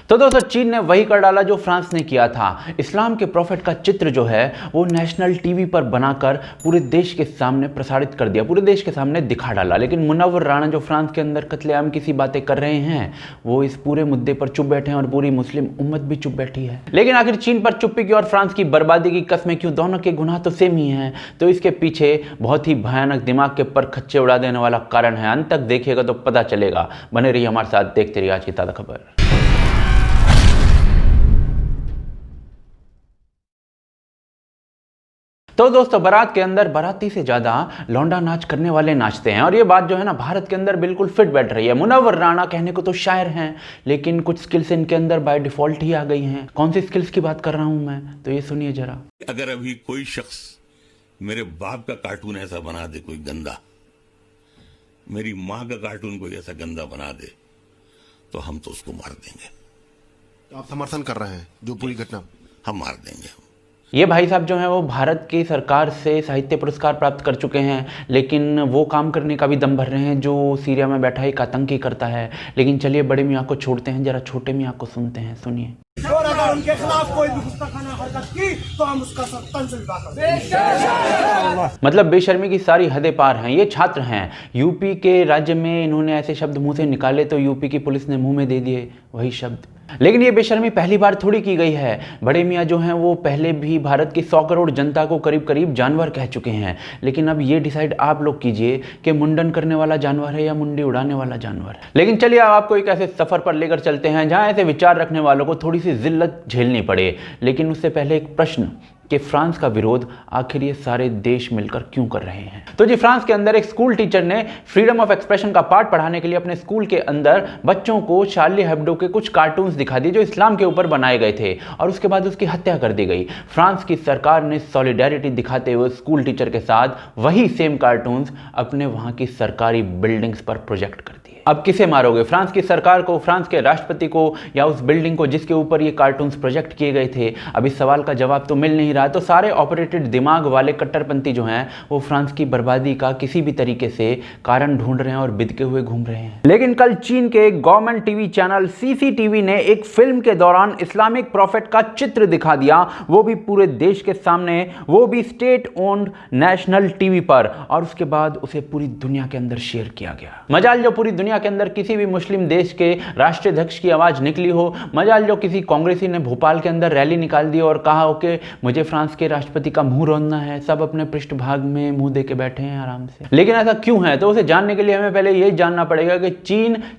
तो दोस्तों चीन ने वही कर डाला जो फ्रांस ने किया था। इस्लाम के प्रॉफिट का चित्र जो है वो नेशनल टीवी पर बनाकर पूरे देश के सामने प्रसारित कर दिया, पूरे देश के सामने दिखा डाला। लेकिन मुनव्वर राणा जो फ्रांस के अंदर कत्लेआम की सी बातें कर रहे हैं, वो इस पूरे मुद्दे पर चुप बैठे हैं और पूरी मुस्लिम उम्मत भी चुप बैठी है। लेकिन आखिर चीन पर चुप्पी की और फ्रांस की बर्बादी की कसमें क्यों? दोनों के गुनाह तो सेम ही हैं। तो इसके पीछे बहुत ही भयानक दिमाग के पर खच्चे उड़ा देने वाला कारण है। अंत तक देखिएगा तो पता चलेगा। बने रहिए हमारे साथ, देखते रहिए आज की ताज़ा खबर। तो दोस्तों बारात के अंदर बाराती से ज्यादा लौंडा नाच करने वाले नाचते हैं, और ये बात जो है ना भारत के अंदर बिल्कुल फिट बैठ रही है। मुनव्वर राणा कहने को तो शायर हैं, लेकिन कुछ स्किल्स इनके अंदर बाय डिफॉल्ट ही आ गई हैं। कौन सी स्किल्स की बात कर रहा हूं मैं, तो ये सुनिए जरा। अगर अभी कोई शख्स मेरे बाप का कार्टून ऐसा बना दे, कोई गंदा, मेरी मां का कार्टून कोई ऐसा गंदा बना दे, तो हम तो उसको मार देंगे। तो आप समर्थन कर रहे हैं जो पूरी घटना? हम मार देंगे। ये भाई साहब जो हैं वो भारत की सरकार से साहित्य पुरस्कार प्राप्त कर चुके हैं, लेकिन वो काम करने का भी दम भर रहे हैं जो सीरिया में बैठा एक आतंकी करता है। लेकिन चलिए बड़े मियाँ को छोड़ते हैं, जरा छोटे मियाँ को सुनते हैं, सुनिए। और अगर उनके खिलाफ कोई भी गुस्ताखाना हरकत की तो हम उसका तंज करेंगे। मतलब बेशर्मी की सारी हदें पार हैं। ये छात्र हैं यूपी के राज्य में, इन्होंने ऐसे शब्द मुंह से निकाले तो यूपी की पुलिस ने मुंह में दे दिए वही शब्द। लेकिन ये बेशर्मी पहली बार थोड़ी की गई है। बड़े मियाँ जो हैं वो पहले भी भारत की 100 करोड़ जनता को करीब करीब जानवर कह चुके हैं। लेकिन अब ये डिसाइड आप लोग कीजिए कि मुंडन करने वाला जानवर है या मुंडी उड़ाने वाला जानवर। लेकिन चलिए अब आपको एक ऐसे सफर पर लेकर चलते हैं जहां ऐसे विचार रखने वालों को थोड़ी सी जिल्लत झेलनी पड़े। लेकिन उससे पहले एक प्रश्न कि फ्रांस का विरोध आखिर ये सारे देश मिलकर क्यों कर रहे हैं। तो जी फ्रांस के अंदर एक स्कूल टीचर ने फ्रीडम ऑफ एक्सप्रेशन का पाठ पढ़ाने के लिए अपने स्कूल के अंदर बच्चों को शार्ली हेब्डो के कुछ कार्टून्स दिखा दिए जो इस्लाम के ऊपर बनाए गए थे, और उसके बाद उसकी हत्या कर दी गई। फ्रांस की सरकार ने सॉलिडेरिटी दिखाते हुए स्कूल टीचर के साथ वही सेम कार्टून्स अपने वहां की सरकारी बिल्डिंग्स पर प्रोजेक्ट कर दिए। अब किसे मारोगे, फ्रांस की सरकार को, फ्रांस के राष्ट्रपति को, या उस बिल्डिंग को जिसके ऊपर ये कार्टून्स प्रोजेक्ट किए गए थे? अब इस सवाल का जवाब तो मिल नहीं रहा। तो सारे ऑपरेटेड दिमाग वाले कट्टरपंथी जो हैं वो फ्रांस की बर्बादी का किसी भी तरीके से कारण ढूंढ रहे हैं और बिदके हुए घूम रहे हैं। लेकिन कल चीन के गवर्नमेंट टीवी चैनल सीसीटीवी ने एक फिल्म के दौरान इस्लामिक प्रॉफिट का चित्र दिखा दिया, वो भी पूरे देश के सामने, वो भी स्टेट ओन्ड नेशनल टीवी पर, और उसके बाद उसे पूरी दुनिया के अंदर शेयर किया गया। मजाल जो पूरी दुनिया के अंदर किसी भी मुस्लिम देश के राष्ट्रीय अध्यक्ष की आवाज निकली हो, मजाल जो किसी कांग्रेसी ने भोपाल के अंदर रैली निकाल दी और कहा हो कि मुझे फ्रांस के राष्ट्रपति का मुंह रौंदना है, सब अपने पृष्ठभाग में मुंह दे के बैठे हैं आराम से। लेकिन ऐसा क्यों है? तो उसे जानने के लिए हमें पहले यही जानना पड़ेगा कि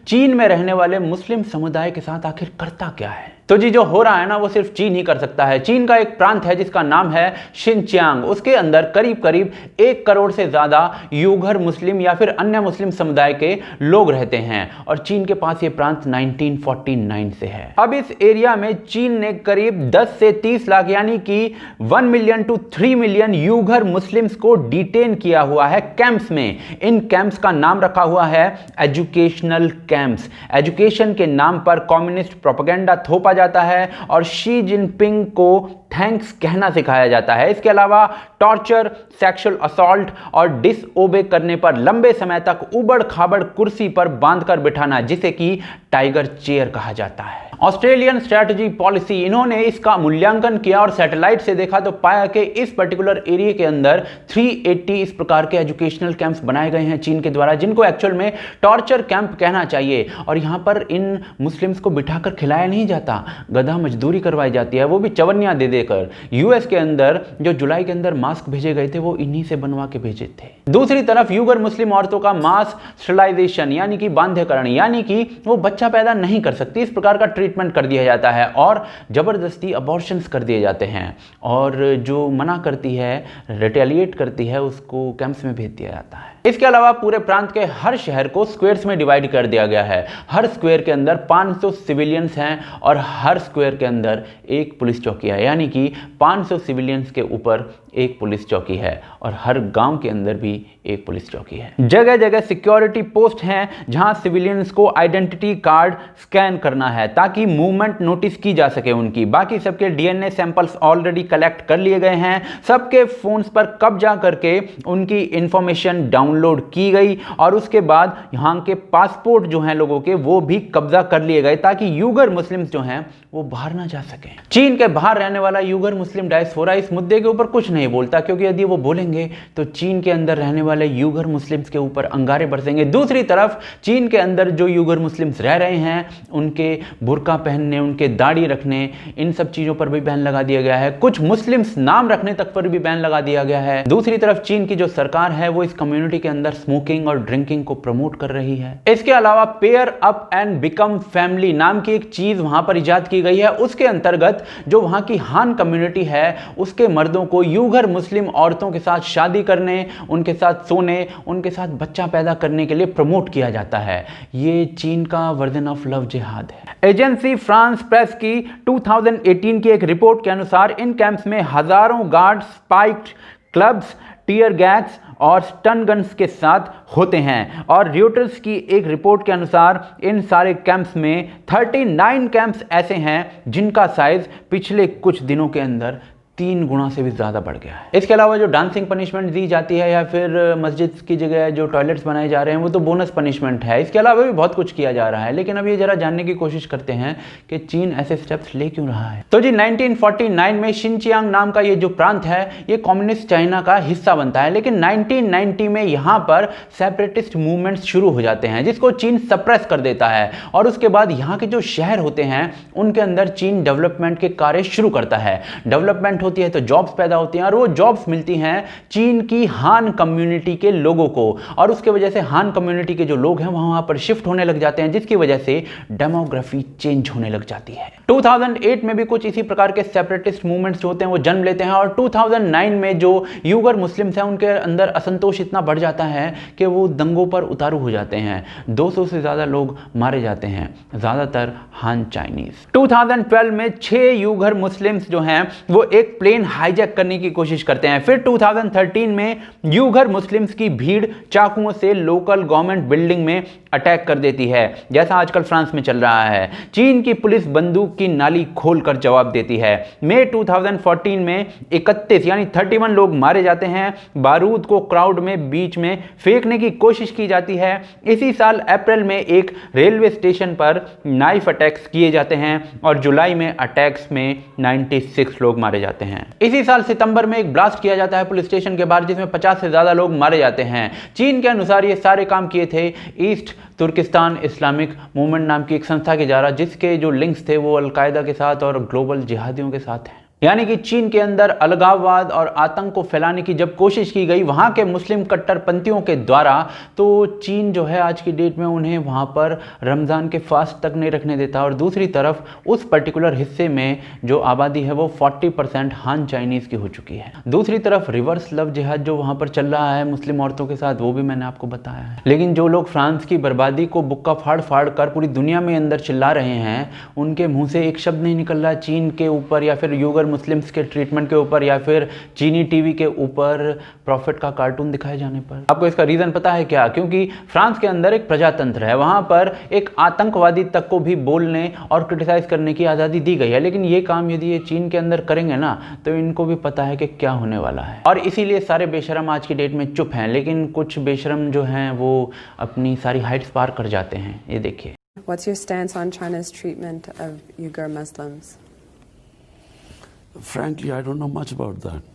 चीन में रहने वाले मुस्लिम समुदाय के साथ आखिर करता क्या है। तो जी जो हो रहा है ना वो सिर्फ चीन ही कर सकता है। चीन का एक प्रांत है जिसका नाम है शिनचियांग, उसके अंदर करीब करीब 1 करोड़ से ज्यादा यूघर मुस्लिम या फिर अन्य मुस्लिम समुदाय के लोग रहते हैं, और चीन के पास ये प्रांत 1949 से है। अब इस एरिया में चीन ने करीब 10 से 30 लाख यानी कि 1 मिलियन टू 3 मिलियन यूघर मुस्लिम्स को डिटेन किया हुआ है कैंप्स में। इन कैंप्स का नाम रखा हुआ है एजुकेशनल कैंप्स। एजुकेशन के नाम पर कम्युनिस्ट प्रोपेगेंडा थोपा जाता है और शी जिनपिंग को थैंक्स कहना सिखाया जाता है। इसके अलावा टॉर्चर, सेक्सुअल असॉल्ट और डिसओबे करने पर लंबे समय तक उबड़ खाबड़ कुर्सी पर बांधकर बिठाना, जिसे कि टाइगर चेयर कहा जाता है। ऑस्ट्रेलियन स्ट्रेटजी पॉलिसी, इन्होंने इसका मूल्यांकन किया और सैटेलाइट से देखा तो पाया कि इस पर्टिकुलर एरिया के अंदर 380 इस प्रकार के एजुकेशनल कैंप्स बनाए गए हैं चीन के द्वारा, जिनको एक्चुअल में टॉर्चर कैंप कहना चाहिए। और यहां पर इन मुस्लिम्स को बिठाकर खिलाया नहीं जाता, गधा मजदूरी करवाई जाती है, वो भी चवन्नियां दे देकर। यूएस के अंदर जो जुलाई के अंदर मास्क भेजे गए थे वो इन्हीं से बनवा के भेजे थे। दूसरी तरफ यूगर मुस्लिम औरतों का मास स्टरलाइजेशन यानी कि बांध्यकरण, यानी कि वो बच्चा पैदा नहीं कर सकती, इस प्रकार का ट्रीटमेंट कर दिया जाता है और जबरदस्ती अबॉर्शंस कर दिए जाते हैं, और जो मना करती है, रिटेलिएट करती है, उसको कैंप्स में भेज दिया जाता है। इसके अलावा पूरे प्रांत के हर शहर को स्क्वायर्स में डिवाइड कर दिया गया है। हर स्क्वायर के अंदर 500 सिविलियंस हैं और हर स्क्वायर के अंदर एक पुलिस चौकी है, यानी कि 500 सिविलियंस के ऊपर एक पुलिस चौकी है, और हर गांव के अंदर भी एक पुलिस चौकी है। जगह जगह सिक्योरिटी पोस्ट हैं जहां सिविलियंस को आइडेंटिटी कार्ड स्कैन करना है ताकि ताकि मूवमेंट नोटिस की जा सके उनकी। बाकी सबके डीएनए सैंपल्स ऑलरेडी कलेक्ट कर लिए गए हैं, सबके फोन्स पर कब्जा करके उनकी इंफॉर्मेशन डाउनलोड की गई और उसके बाद यहां के पासपोर्ट जो हैं लोगों के वो भी कब्जा कर लिए गए ताकि यूगर मुस्लिम्स जो हैं वो बाहर ना जा सकें। चीन के बाहर रहने वाला यूगर मुस्लिम डायस्पोरा इस मुद्दे के ऊपर कुछ नहीं बोलता, क्योंकि यदि वो बोलेंगे तो चीन के अंदर रहने वाले यूगर मुस्लिम्स के ऊपर अंगारे बरसेंगे। दूसरी तरफ चीन के अंदर जो यूगर मुस्लिम्स रह रहे हैं उनके बुर्का पहनने, उनके दाढ़ी रखने, इन सब चीजों पर भी बैन लगा दिया गया है। कुछ मुस्लिम्स नाम रखने तक पर भी बैन लगा दिया गया है। दूसरी तरफ चीन की जो सरकार है वो इस कम्युनिटी के अंदर स्मोकिंग और ड्रिंकिंग को प्रमोट कर रही है। इसके अलावा pair up and become family नाम की एक चीज वहां पर इजाद की गई है। उसके अंतर्गत जो वहां की हान कम्युनिटी है उसके मर्दों को यूगर मुस्लिम औरतों के साथ शादी करने, उनके साथ सोने, उनके साथ बच्चा पैदा करने के लिए प्रमोट किया जाता है। ये चीन का वर्जन ऑफ लव जिहाद है। एजेंसी फ्रांस प्रेस की 2018 की एक रिपोर्ट के अनुसार इन कैंप्स में हजारों guard spiked clubs, tear gas और स्टन गन्स के साथ होते हैं। और रॉयटर्स की एक रिपोर्ट के अनुसार इन सारे कैंप्स में 39 कैंप्स ऐसे हैं जिनका साइज पिछले कुछ दिनों के अंदर 3 गुना से भी ज़्यादा बढ़ गया है। इसके अलावा जो डांसिंग पनिशमेंट दी जाती है या फिर मस्जिद की जगह जो टॉयलेट्स बनाए जा रहे हैं वो तो बोनस पनिशमेंट है। इसके अलावा भी बहुत कुछ किया जा रहा है, लेकिन अब ये जरा जानने की कोशिश करते हैं कि चीन ऐसे स्टेप्स ले क्यों रहा है। तो जी 1949 में शिनचियांग नाम का ये जो प्रांत है ये कम्युनिस्ट चाइना का हिस्सा बनता है, लेकिन 1990 में यहाँ पर सेपरेटिस्ट मूवमेंट्स शुरू हो जाते हैं जिसको चीन सप्रेस कर देता है और उसके बाद यहाँ के जो शहर होते हैं उनके अंदर चीन डेवलपमेंट के कार्य शुरू करता है। डेवलपमेंट होती है तो जॉब्स पैदा होती हैं और वो जॉब्स मिलती हैं चीन की हान कम्युनिटी के लोगों को और उसके वजह से हान कम्युनिटी के जो लोग हैं वहां पर शिफ्ट होने लग जाते हैं, जिसकी वजह से डेमोग्राफी चेंज होने लग जाती है। 2008 में भी कुछ इसी प्रकार के सेपरेटिस्ट मूवमेंट्स जो होते हैं वो जन्म लेते हैं और 2009 में जो यूगर मुस्लिम्स हैं उनके अंदर असंतोष इतना बढ़ जाता है कि वो दंगों पर उतारू हो जाते हैं। 200 से ज्यादा लोग मारे जाते हैं, ज्यादातर हान चाइनीज। 2012 में 6 यूगर मुस्लिम्स जो हैं वो एक प्लेन हाईजैक करने की कोशिश करते हैं। फिर 2013 में यूगर मुस्लिम्स की भीड़ चाकुओं से लोकल गवर्नमेंट बिल्डिंग में अटैक कर देती है, जैसा आजकल फ्रांस में चल रहा है। चीन की पुलिस बंदूक की नाली खोलकर जवाब देती है। मई 2014 में 31 यानी 31 लोग मारे जाते हैं। बारूद को क्राउड में बीच में फेंकने की कोशिश की जाती है। इसी साल अप्रैल में एक रेलवे स्टेशन पर नाइफ अटैक्स किए जाते हैं और जुलाई में अटैक्स में 96 लोग मारे जाते हैं। इसी साल सितंबर में एक ब्लास्ट किया जाता है पुलिस स्टेशन के बाहर जिसमें 50 से ज्यादा लोग मारे जाते हैं। चीन के अनुसार ये सारे काम किए थे ईस्ट तुर्किस्तान इस्लामिक मूवमेंट नाम की एक संस्था के द्वारा, जिसके जो लिंक्स थे वो अलकायदा के साथ और ग्लोबल जिहादियों के साथ हैं। यानी कि चीन के अंदर अलगाववाद और आतंक को फैलाने की जब कोशिश की गई वहाँ के मुस्लिम कट्टरपंथियों के द्वारा, तो चीन जो है आज की डेट में उन्हें वहाँ पर रमज़ान के फास्ट तक नहीं रखने देता और दूसरी तरफ उस पर्टिकुलर हिस्से में जो आबादी है वो 40% हान चाइनीज़ की हो चुकी है। दूसरी तरफ रिवर्स लव जिहाद जो वहाँ पर चल रहा है मुस्लिम औरतों के साथ, वो भी मैंने आपको बताया है। लेकिन जो लोग फ्रांस की बर्बादी को बुक्का फाड़ फाड़ कर पूरी दुनिया में अंदर चिल्ला रहे हैं, उनके मुँह से एक शब्द नहीं निकल रहा चीन के ऊपर या फिर यूगर मुस्लिम्स के ट्रीटमेंट के ऊपर या फिर चीनी टीवी के ऊपर प्रॉफिट का कार्टून दिखाए जाने पर। आपको इसका रीजन पता है क्या? क्योंकि फ्रांस के अंदर एक प्रजातंत्र है, वहां पर एक आतंकवादी तक को भी बोलने और क्रिटिसाइज करने की आज़ादी दी गई है। लेकिन ये काम यदि ये चीन के अंदर करेंगे ना तो इनको भी पता है कि क्या होने वाला है और इसीलिए सारे बेशरम आज की डेट में चुप हैं। लेकिन कुछ बेशरम जो हैं वो अपनी सारी हाइट्स पार कर जाते हैं। ये देखिए। What's your stance on China's treatment of Uyghur Muslims? Frankly, I don't know much about that.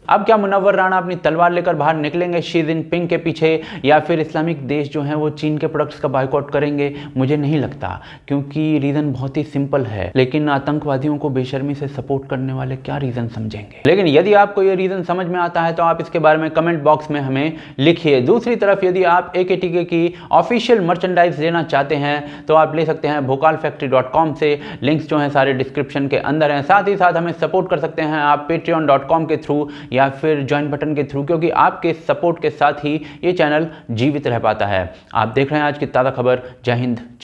अब क्या मुनव्वर राणा अपनी तलवार लेकर बाहर निकलेंगे शी जिनपिंग के पीछे या फिर इस्लामिक देश जो हैं वो चीन के प्रोडक्ट्स का बायकॉट करेंगे? मुझे नहीं लगता, क्योंकि रीज़न बहुत ही सिंपल है। लेकिन आतंकवादियों को बेशर्मी से सपोर्ट करने वाले क्या रीज़न समझेंगे? लेकिन यदि आपको ये रीज़न समझ में आता है तो आप इसके बारे में कमेंट बॉक्स में हमें लिखिए। दूसरी तरफ यदि आप AKTK की ऑफिशियल मर्चेंडाइज लेना चाहते हैं तो आप ले सकते हैं bhokalfactory.com से। लिंक्स जो हैं सारे डिस्क्रिप्शन के अंदर हैं। साथ ही साथ हमें सपोर्ट कर सकते हैं आप patreon.com के थ्रू या फिर ज्वाइन बटन के थ्रू, क्योंकि आपके सपोर्ट के साथ ही ये चैनल जीवित रह पाता है। आप देख रहे हैं आज की ताज़ा खबर। जय हिंद।